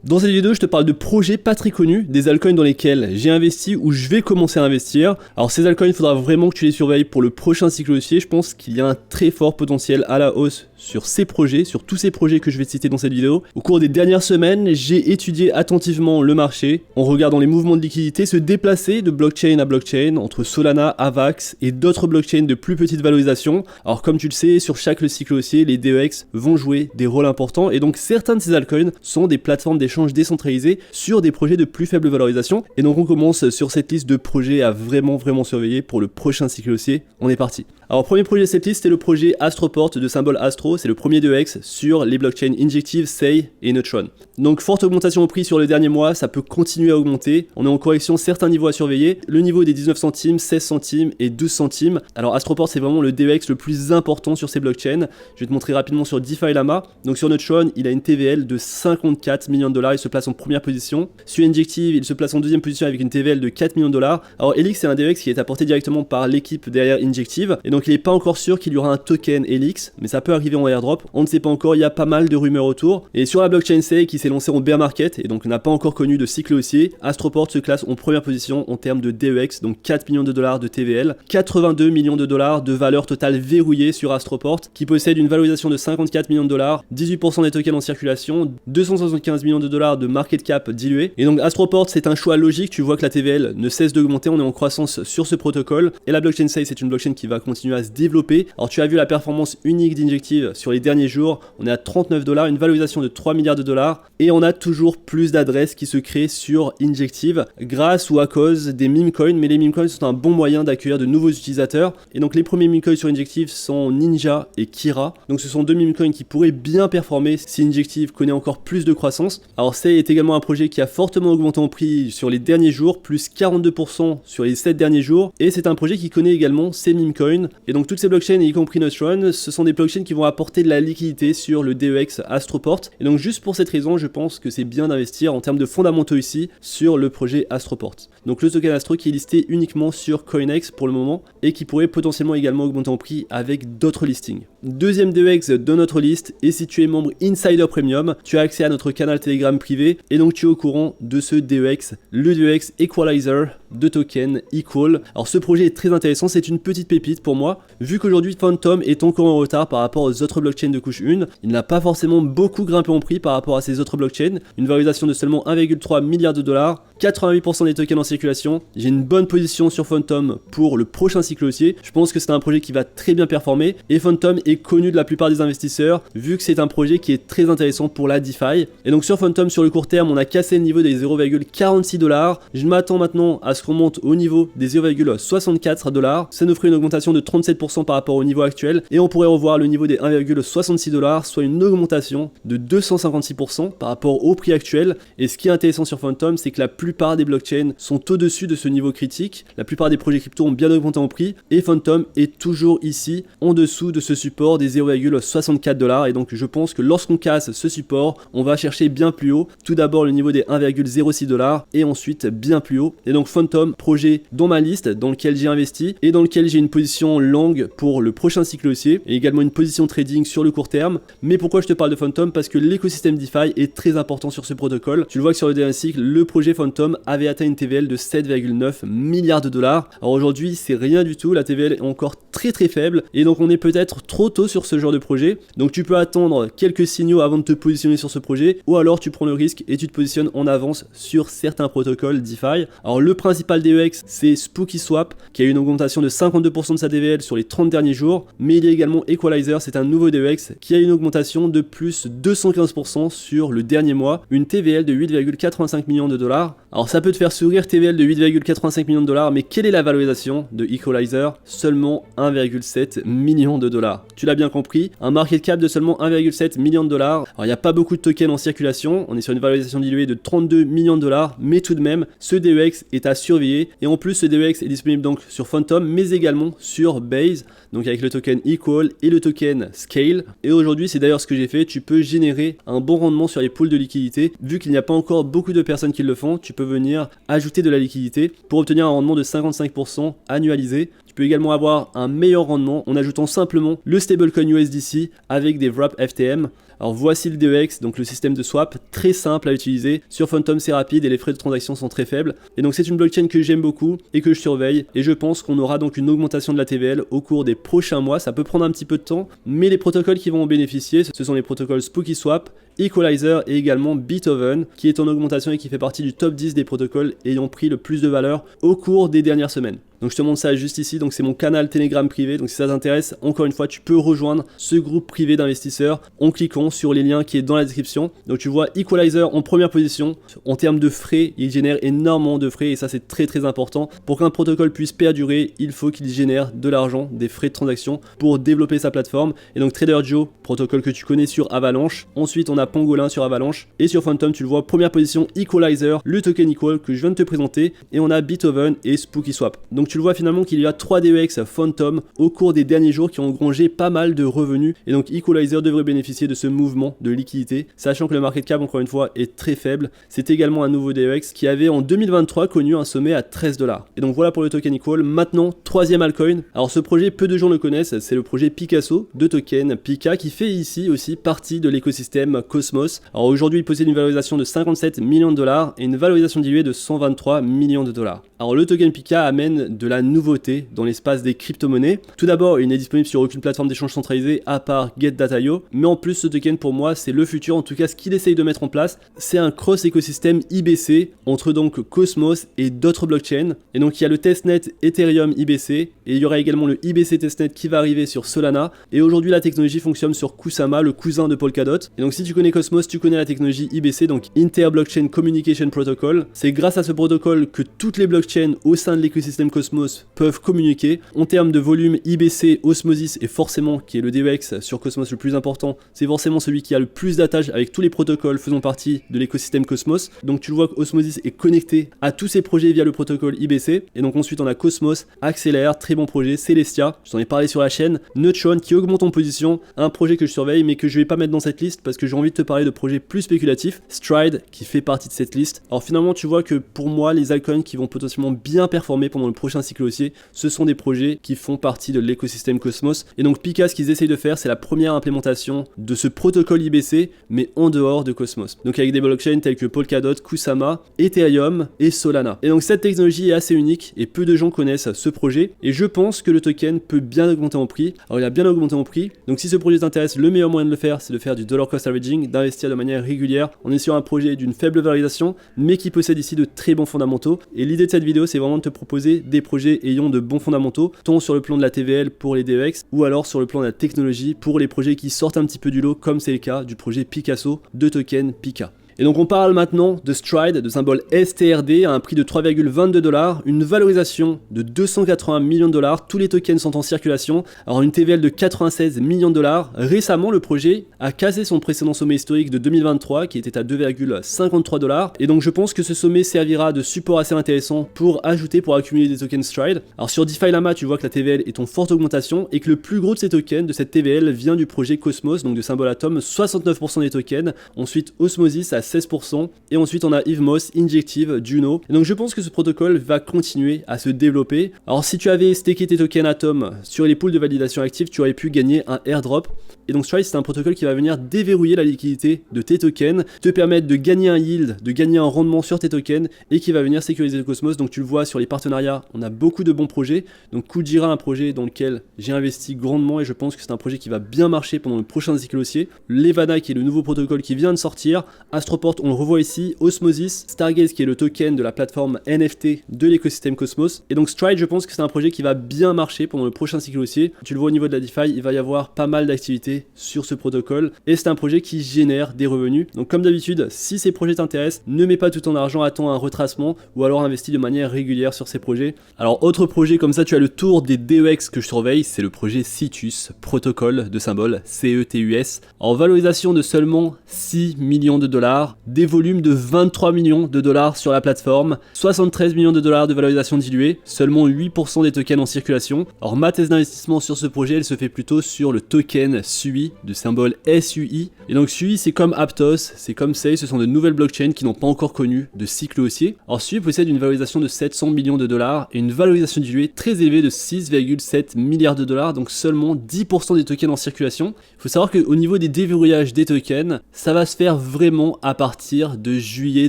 Dans cette vidéo, je te parle de projets pas très connus, des altcoins dans lesquels j'ai investi ou je vais commencer à investir. Alors ces altcoins, il faudra vraiment que tu les surveilles pour le prochain cycle haussier. Je pense qu'il y a un très fort potentiel à la hausse sur ces projets, sur tous ces projets que je vais te citer dans cette vidéo. Au cours des dernières semaines, j'ai étudié attentivement le marché en regardant les mouvements de liquidité se déplacer de blockchain à blockchain, entre Solana, Avax et d'autres blockchains de plus petite valorisation. Alors comme tu le sais, sur chaque cycle haussier, les DEX vont jouer des rôles importants et donc certains de ces altcoins sont des plateformes d'échange décentralisées sur des projets de plus faible valorisation. Et donc on commence sur cette liste de projets à vraiment surveiller pour le prochain cycle haussier. On est parti. Alors premier projet de cette liste, c'est le projet Astroport de symbole Astro, c'est le premier DEX sur les blockchains Injective, Sei et Neutron. Donc forte augmentation au prix sur le dernier mois, ça peut continuer à augmenter. On est en correction, certains niveaux à surveiller. Le niveau des 19 centimes, 16 centimes et 12 centimes. Alors Astroport, c'est vraiment le DEX le plus important sur ces blockchains. Je vais te montrer rapidement sur DeFi Lama. Donc sur Neutron, il a une TVL de 54 millions de dollars, il se place en première position. Sur Injective, il se place en deuxième position avec une TVL de 4 millions de dollars. Alors Helix, c'est un DEX qui est apporté directement par l'équipe derrière Injective. Et donc il n'est pas encore sûr qu'il y aura un token Helix, mais ça peut arriver en airdrop. On ne sait pas encore, il y a pas mal de rumeurs autour. Et sur la blockchain Sei qui s'est lancé en bear market et donc n'a pas encore connu de cycle haussier, Astroport se classe en première position en termes de DEX, donc 4 millions de dollars de TVL, 82 millions de dollars de valeur totale verrouillée sur Astroport, qui possède une valorisation de 54 millions de dollars, 18% des tokens en circulation, 275 millions de dollars de market cap dilué. Et donc Astroport, c'est un choix logique, tu vois que la TVL ne cesse d'augmenter, on est en croissance sur ce protocole, et la blockchain Sei, c'est une blockchain qui va continuer à se développer. Alors tu as vu la performance unique d'Injective sur les derniers jours, on est à 39 dollars, une valorisation de 3 milliards de dollars, et on a toujours plus d'adresses qui se créent sur Injective grâce ou à cause des meme coins, mais les meme coins sont un bon moyen d'accueillir de nouveaux utilisateurs. Et donc les premiers meme coins sur Injective sont Ninja et Kira. Donc ce sont deux meme coins qui pourraient bien performer si Injective connaît encore plus de croissance. Alors Sei est également un projet qui a fortement augmenté en prix sur les derniers jours, plus 42% sur les 7 derniers jours, et c'est un projet qui connaît également ses meme coins. Et donc toutes ces blockchains, y compris Neutron, ce sont des blockchains qui vont apporter de la liquidité sur le DEX Astroport. Et donc juste pour cette raison, je pense que c'est bien d'investir en termes de fondamentaux ici sur le projet Astroport. Donc le token Astro qui est listé uniquement sur CoinEx pour le moment et qui pourrait potentiellement également augmenter en prix avec d'autres listings. Deuxième DEX de notre liste, et si tu es membre Insider Premium, tu as accès à notre canal Telegram privé et donc tu es au courant de ce DEX, le DEX Equalizer de token Equal. Alors ce projet est très intéressant, c'est une petite pépite pour moi, vu qu'aujourd'hui Phantom est encore en retard par rapport aux autres blockchains de couche 1, il n'a pas forcément beaucoup grimpé en prix par rapport à ces autres blockchains, une valorisation de seulement 1,3 milliard de dollars, 88% des tokens en circulation. J'ai une bonne position sur Phantom pour le prochain cycle haussier. Je pense que c'est un projet qui va très bien performer et Phantom est connu de la plupart des investisseurs vu que c'est un projet qui est très intéressant pour la DeFi. Et donc sur Phantom, sur le court terme, on a cassé le niveau des 0,46 dollars. Je m'attends maintenant à ce qu'on monte au niveau des 0,64 dollars. Ça nous ferait une augmentation de 37% par rapport au niveau actuel et on pourrait revoir le niveau des 1,66 dollars, soit une augmentation de 256% par rapport au prix actuel. Et ce qui est intéressant sur Phantom, c'est que la plupart des blockchains sont au-dessus de ce niveau critique. La plupart des projets crypto ont bien augmenté en prix et Phantom est toujours ici en dessous de ce support des 0,64 dollars. Et donc je pense que lorsqu'on casse ce support, on va chercher bien plus haut. Tout d'abord le niveau des 1,06 dollars et ensuite bien plus haut. Et donc Phantom, projet dans ma liste, dans lequel j'ai investi et dans lequel j'ai une position longue pour le prochain cycle haussier et également une position trading sur le court terme. Mais pourquoi je te parle de Phantom? Parce que l'écosystème DeFi est très important sur ce protocole. Tu le vois que sur le dernier cycle, le projet Phantom avait atteint une TVL de 7,9 milliards de dollars. Alors aujourd'hui, c'est rien du tout, la TVL est encore très faible et donc on est peut-être trop tôt sur ce genre de projet. Donc tu peux attendre quelques signaux avant de te positionner sur ce projet ou alors tu prends le risque et tu te positionnes en avance sur certains protocoles DeFi. Alors le principal DEX, c'est SpookySwap qui a eu une augmentation de 52% de sa TVL sur les 30 derniers jours, mais il y a également Equalizer, c'est un nouveau DEX qui a une augmentation de plus 215% sur le dernier mois, une TVL de 8,85 millions de dollars. Alors ça peut te faire sourire, TVL de 8,85 millions de dollars, mais quelle est la valorisation de Equalizer? Seulement 1,7 million de dollars. Tu l'as bien compris, un market cap de seulement 1,7 million de dollars. Alors il n'y a pas beaucoup de tokens en circulation, on est sur une valorisation diluée de 32 millions de dollars, mais tout de même, ce DEX est à surveiller. Et en plus, ce DEX est disponible donc sur Phantom, mais également sur Base, donc avec le token Equal et le token Scale. Et aujourd'hui, c'est d'ailleurs ce que j'ai fait, tu peux générer un bon rendement sur les pools de liquidité. Vu qu'il n'y a pas encore beaucoup de personnes qui le font, tu peux venir ajouter de la liquidité pour obtenir un rendement de 55% annualisé. Tu peux également avoir un meilleur rendement en ajoutant simplement le stablecoin USDC avec des wraps FTM. Alors voici le DEX, donc le système de swap, très simple à utiliser. Sur Phantom c'est rapide et les frais de transaction sont très faibles. Et donc c'est une blockchain que j'aime beaucoup et que je surveille. Et je pense qu'on aura donc une augmentation de la TVL au cours des prochains mois. Ça peut prendre un petit peu de temps, mais les protocoles qui vont en bénéficier, ce sont les protocoles SpookySwap, Equalizer et également Beethoven, qui est en augmentation et qui fait partie du top 10 des protocoles ayant pris le plus de valeur au cours des dernières semaines. Donc je te montre ça juste ici, donc c'est mon canal Telegram privé, donc si ça t'intéresse, encore une fois, tu peux rejoindre ce groupe privé d'investisseurs en cliquant sur les liens qui est dans la description. Donc tu vois Equalizer en première position, en termes de frais, il génère énormément de frais et ça c'est très important. Pour qu'un protocole puisse perdurer, il faut qu'il génère de l'argent, des frais de transaction pour développer sa plateforme. Et donc TraderJoe, protocole que tu connais sur Avalanche. Ensuite on a Pangolin sur Avalanche et sur Phantom tu le vois, première position Equalizer, le token Equal que je viens de te présenter, et on a Beethoven et SpookySwap. Donc tu le vois finalement qu'il y a 3 DEX Phantom au cours des derniers jours qui ont engrangé pas mal de revenus et donc Equalizer devrait bénéficier de ce mouvement de liquidité, sachant que le market cap encore une fois est très faible. C'est également un nouveau DEX qui avait en 2023 connu un sommet à 13 $. Et donc voilà pour le token Equal. Maintenant, troisième altcoin. Alors ce projet, peu de gens le connaissent, c'est le projet Picasso de token Pika qui fait ici aussi partie de l'écosystème Cosmos. Alors aujourd'hui, il possède une valorisation de 57 millions de dollars et une valorisation d'IUE de 123 millions de dollars. Alors le token Pika amène de la nouveauté dans l'espace des crypto-monnaies. Tout d'abord, il n'est disponible sur aucune plateforme d'échange centralisée à part Get.io, mais en plus ce token pour moi c'est le futur, en tout cas ce qu'il essaye de mettre en place, c'est un cross écosystème IBC entre donc Cosmos et d'autres blockchains. Et donc il y a le testnet Ethereum IBC et il y aura également le IBC testnet qui va arriver sur Solana. Et aujourd'hui la technologie fonctionne sur Kusama, le cousin de Polkadot. Et donc si tu connais Cosmos, tu connais la technologie IBC, donc Inter-Blockchain Communication Protocol. C'est grâce à ce protocole que toutes les blockchains au sein de l'écosystème Cosmos peuvent communiquer. En termes de volume, IBC, Osmosis et forcément qui est le DEX sur Cosmos le plus important, c'est forcément celui qui a le plus d'attaches avec tous les protocoles faisant partie de l'écosystème Cosmos. Donc tu le vois que Osmosis est connecté à tous ces projets via le protocole IBC. Et donc ensuite on a Cosmos, Acceler, très bon projet, Celestia, je t'en ai parlé sur la chaîne, Neutron qui augmente en position, un projet que je surveille mais que je vais pas mettre dans cette liste parce que j'ai envie de te parler de projets plus spéculatifs, Stride qui fait partie de cette liste. Alors finalement tu vois que pour moi les altcoins qui vont potentiellement bien performer pendant le prochain cycle haussier, ce sont des projets qui font partie de l'écosystème Cosmos. Et donc Pika, ce qu'ils essayent de faire, c'est la première implémentation de ce protocole IBC, mais en dehors de Cosmos. Donc avec des blockchains tels que Polkadot, Kusama, Ethereum et Solana. Et donc cette technologie est assez unique et peu de gens connaissent ce projet. Et je pense que le token peut bien augmenter en prix. Alors il a bien augmenté en prix. Donc si ce projet t'intéresse, le meilleur moyen de le faire, c'est de faire du dollar cost averaging, d'investir de manière régulière. On est sur un projet d'une faible valorisation, mais qui possède ici de très bons fondamentaux. Et l'idée de cette vidéo, c'est vraiment de te proposer des projets ayant de bons fondamentaux, tant sur le plan de la TVL pour les DEX, ou alors sur le plan de la technologie pour les projets qui sortent un petit peu du lot, comme c'est le cas du projet Picasso de token Pika. Et donc on parle maintenant de Stride, de symbole STRD à un prix de 3,22 $, une valorisation de 280 millions de dollars, tous les tokens sont en circulation, alors une TVL de 96 millions de dollars. Récemment le projet a cassé son précédent sommet historique de 2023 qui était à 2,53 $, et donc je pense que ce sommet servira de support assez intéressant pour accumuler des tokens Stride. Alors sur DeFi Lama tu vois que la TVL est en forte augmentation et que le plus gros de ces tokens, de cette TVL, vient du projet Cosmos, donc de symbole Atom, 69% des tokens, ensuite Osmosis à 16%, et ensuite on a Evmos, Injective, Juno. Et donc je pense que ce protocole va continuer à se développer. Alors si tu avais staké tes tokens Atom sur les pools de validation active, tu aurais pu gagner un airdrop. Et donc Stride c'est un protocole qui va venir déverrouiller la liquidité de tes tokens, te permettre de gagner un yield, de gagner un rendement sur tes tokens, et qui va venir sécuriser le Cosmos. Donc tu le vois sur les partenariats, on a beaucoup de bons projets. Donc Kujira, un projet dans lequel j'ai investi grandement et je pense que c'est un projet qui va bien marcher pendant le prochain cycle haussier. Levana qui est le nouveau protocole qui vient de sortir, Astroport on le revoit ici, Osmosis, Stargaze qui est le token de la plateforme NFT de l'écosystème Cosmos. Et donc Stride, je pense que c'est un projet qui va bien marcher pendant le prochain cycle haussier. Tu le vois au niveau de la DeFi, il va y avoir pas mal d'activités sur ce protocole et c'est un projet qui génère des revenus. Donc comme d'habitude, si ces projets t'intéressent, ne mets pas tout ton argent, attends un retracement ou alors investis de manière régulière sur ces projets. Alors autre projet comme ça, tu as le tour des DEX que je surveille, c'est le projet Cetus, protocole de symbole CETUS, en valorisation de seulement 6 millions de dollars, des volumes de 23 millions de dollars sur la plateforme, 73 millions de dollars de valorisation diluée, seulement 8% des tokens en circulation. Alors ma thèse d'investissement sur ce projet, elle se fait plutôt sur le token SUI, de symbole SUI. Et donc SUI c'est comme Aptos, c'est comme Sei, ce sont de nouvelles blockchains qui n'ont pas encore connu de cycle haussier. Alors SUI possède une valorisation de 700 millions de dollars et une valorisation diluée très élevée de 6,7 milliards de dollars, donc seulement 10% des tokens en circulation. Il Faut savoir qu'au niveau des déverrouillages des tokens, ça va se faire vraiment à partir de juillet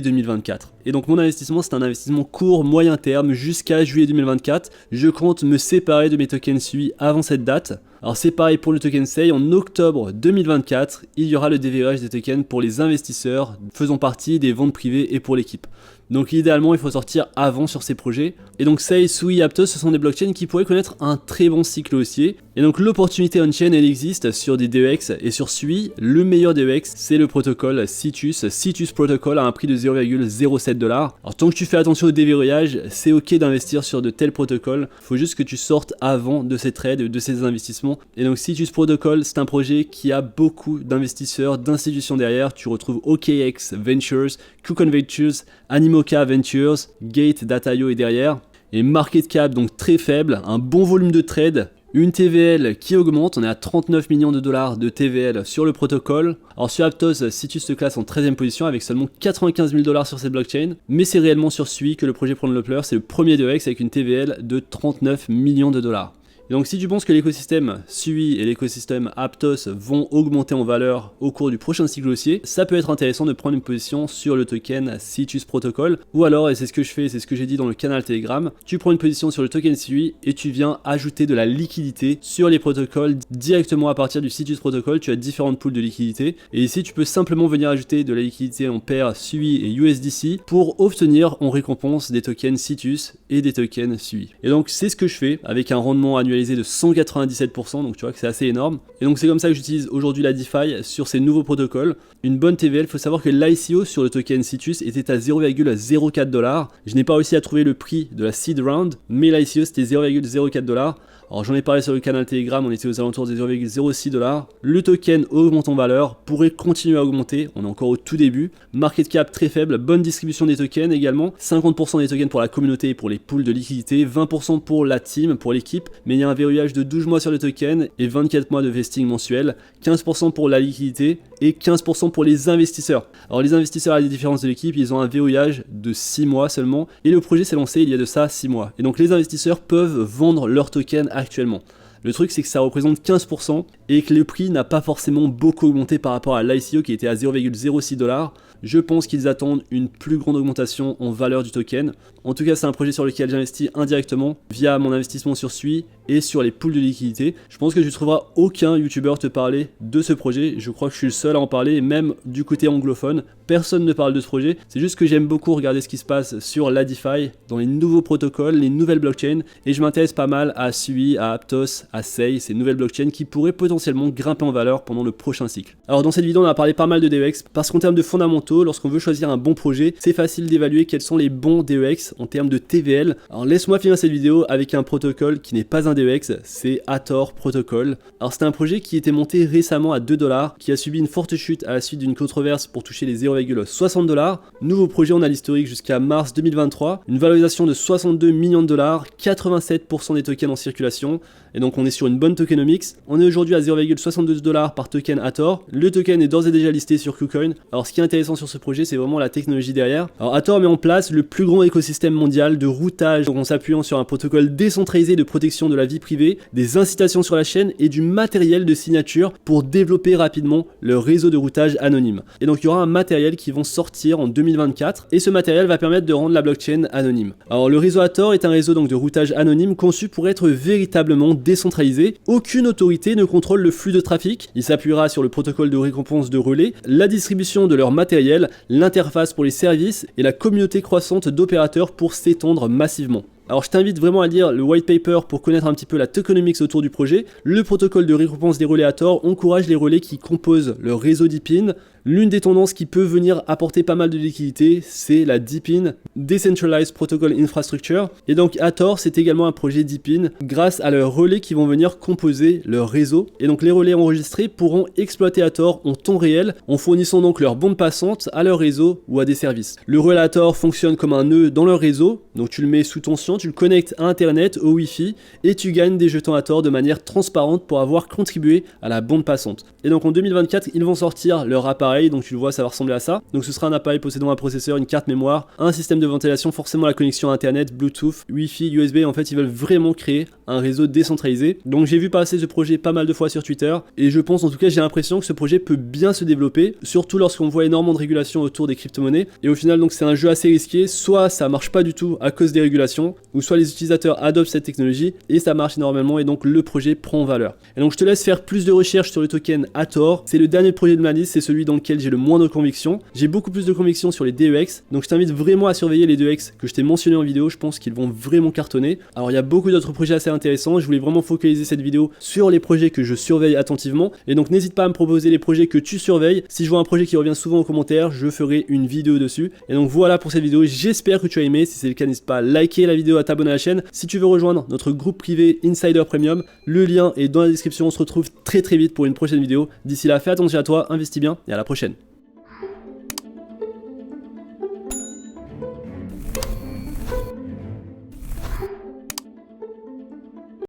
2024. Et donc mon investissement, c'est un investissement court, moyen terme, jusqu'à juillet 2024. Je compte me séparer de mes tokens SUI avant cette date. Alors c'est pareil pour le token SEI, en octobre 2024, il y aura le déverrouillage des tokens pour les investisseurs faisant partie des ventes privées et pour l'équipe. Donc idéalement, il faut sortir avant sur ces projets. Et donc SEI, SUI, Aptos, ce sont des blockchains qui pourraient connaître un très bon cycle haussier. Et donc l'opportunité on-chain, elle existe sur des DEX et sur SUI. Le meilleur DEX, c'est le protocole Citus. Citus Protocol à un prix de 0,07 $. Alors tant que tu fais attention au déverrouillage, c'est ok d'investir sur de tels protocoles. Faut juste que tu sortes avant de ces trades, de ces investissements. Et donc Citus Protocol, c'est un projet qui a beaucoup d'investisseurs, d'institutions derrière. Tu retrouves OKX Ventures, KuCoin Ventures, Animoca Ventures, Gate Data.io est derrière. Et market cap donc très faible, un bon volume de trade, une TVL qui augmente, on est à 39 millions de dollars de TVL sur le protocole. Alors sur Aptos, Citus se classe en 13e position avec seulement 95 000 dollars sur cette blockchain, mais c'est réellement sur SUI que le projet prend de l'ampleur, c'est le premier DEX avec une TVL de 39 millions de dollars. Et donc si tu penses que l'écosystème SUI et l'écosystème Aptos vont augmenter en valeur au cours du prochain cycle haussier, ça peut être intéressant de prendre une position sur le token Citus Protocol, ou alors, et c'est ce que je fais, c'est ce que j'ai dit dans le canal Telegram, tu prends une position sur le token SUI et tu viens ajouter de la liquidité sur les protocoles directement à partir du Citus Protocol. Tu as différentes pools de liquidité et ici tu peux simplement venir ajouter de la liquidité en paire SUI et USDC pour obtenir en récompense des tokens Citus et des tokens SUI. Et donc c'est ce que je fais avec un rendement annuel de 197%, donc tu vois que c'est assez énorme. Et donc c'est comme ça que j'utilise aujourd'hui la DeFi sur ces nouveaux protocoles. Une bonne TVL, il faut savoir que l'ICO sur le token Citus était à 0,04 $. Je n'ai pas réussi à trouver le prix de la seed round, mais l'ICO c'était 0,04 $. Alors j'en ai parlé sur le canal Telegram, on était aux alentours des 0,06 $. Le token augmente en valeur, pourrait continuer à augmenter, on est encore au tout début. Market cap très faible, bonne distribution des tokens également. 50% des tokens pour la communauté et pour les pools de liquidité, 20% pour la team, pour l'équipe. Mais il y a un verrouillage de 12 mois sur les tokens et 24 mois de vesting mensuel. 15% pour la liquidité et 15% pour les investisseurs. Alors les investisseurs, à la différence de l'équipe, ils ont un verrouillage de 6 mois seulement. Et le projet s'est lancé il y a de ça 6 mois. Et donc les investisseurs peuvent vendre leurs tokens actuellement. Le truc c'est que ça représente 15% et que le prix n'a pas forcément beaucoup augmenté par rapport à l'ICO qui était à 0,06 $. Je pense qu'ils attendent une plus grande augmentation en valeur du token. En tout cas, c'est un projet sur lequel j'investis indirectement via mon investissement sur SUI et sur les pools de liquidité. Je pense que tu ne trouveras aucun YouTuber te parler de ce projet. Je crois que je suis le seul à en parler, même du côté anglophone. Personne ne parle de ce projet. C'est juste que j'aime beaucoup regarder ce qui se passe sur la DeFi, dans les nouveaux protocoles, les nouvelles blockchains. Et je m'intéresse pas mal à SUI, à Aptos, à SEI, ces nouvelles blockchains qui pourraient potentiellement grimper en valeur pendant le prochain cycle. Alors dans cette vidéo, on a parlé pas mal de DEX parce qu'en termes de fondamentaux, lorsqu'on veut choisir un bon projet, c'est facile d'évaluer quels sont les bons DEX en termes de TVL. Alors laisse-moi finir cette vidéo avec un protocole qui n'est pas un DEX, c'est Hathor Protocol. Alors c'est un projet qui était monté récemment à 2 $, qui a subi une forte chute à la suite d'une controverse pour toucher les 0,60 $. Nouveau projet, on a l'historique jusqu'à mars 2023, une valorisation de 62 millions de dollars, 87% des tokens en circulation, et donc on est sur une bonne tokenomics. On est aujourd'hui à 0,72 $ par token Hathor. Le token est d'ores et déjà listé sur KuCoin. Alors ce qui est intéressant sur ce projet, c'est vraiment la technologie derrière. Alors Hathor met en place le plus grand écosystème mondial de routage en s'appuyant sur un protocole décentralisé de protection de la vie privée, des incitations sur la chaîne et du matériel de signature pour développer rapidement le réseau de routage anonyme. Et donc il y aura un matériel qui va sortir en 2024 et ce matériel va permettre de rendre la blockchain anonyme. Alors le réseau Hathor est un réseau donc de routage anonyme conçu pour être véritablement décentralisé. Aucune autorité ne contrôle le flux de trafic. Il s'appuiera sur le protocole de récompense de relais, la distribution de leur matériel, l'interface pour les services et la communauté croissante d'opérateurs pour s'étendre massivement. Alors je t'invite vraiment à lire le white paper pour connaître un petit peu la tokenomics autour du projet. Le protocole de récompense des relais Hathor encourage les relais qui composent le réseau DePIN. L'une des tendances qui peut venir apporter pas mal de liquidité, c'est la DePIN, Decentralized Protocol Infrastructure. Et donc Hathor, c'est également un projet DePIN grâce à leurs relais qui vont venir composer leur réseau. Et donc les relais enregistrés pourront exploiter Hathor en temps réel en fournissant donc leur bande passante à leur réseau ou à des services. Le relais Hathor fonctionne comme un nœud dans leur réseau, donc tu le mets sous tension, tu le connectes à internet, au Wi-Fi et tu gagnes des jetons Hathor de manière transparente pour avoir contribué à la bande passante. Et donc en 2024, ils vont sortir leur appareil pareil, donc tu le vois, ça va ressembler à ça. Donc ce sera un appareil possédant un processeur, une carte mémoire, un système de ventilation, forcément la connexion à internet, Bluetooth, Wi-Fi, USB. En fait, ils veulent vraiment créer un réseau décentralisé. Donc j'ai vu passer ce projet pas mal de fois sur Twitter, et je pense, en tout cas j'ai l'impression que ce projet peut bien se développer, surtout lorsqu'on voit énormément de régulations autour des crypto-monnaies. Et au final, donc c'est un jeu assez risqué, soit ça marche pas du tout à cause des régulations, ou soit les utilisateurs adoptent cette technologie et ça marche énormément, et donc le projet prend valeur. Et donc je te laisse faire plus de recherches sur le token Hathor. C'est le dernier projet de ma liste, c'est celui dans lequel j'ai le moins de conviction. J'ai beaucoup plus de conviction sur les DEX, donc je t'invite vraiment à surveiller les DEX que je t'ai mentionné en vidéo. Je pense qu'ils vont vraiment cartonner. Alors il y a beaucoup d'autres projets assez intéressants, je voulais vraiment focaliser cette vidéo sur les projets que je surveille attentivement, et donc n'hésite pas à me proposer les projets que tu surveilles. Si je vois un projet qui revient souvent en commentaire, je ferai une vidéo dessus. Et donc voilà pour cette vidéo, j'espère que tu as aimé. Si c'est le cas, n'hésite pas à liker la vidéo, à t'abonner à la chaîne. Si tu veux rejoindre notre groupe privé Insider Premium, le lien est dans la description. On se retrouve très vite pour une prochaine vidéo. D'ici là, fais attention à toi, investis bien et à la prochaine.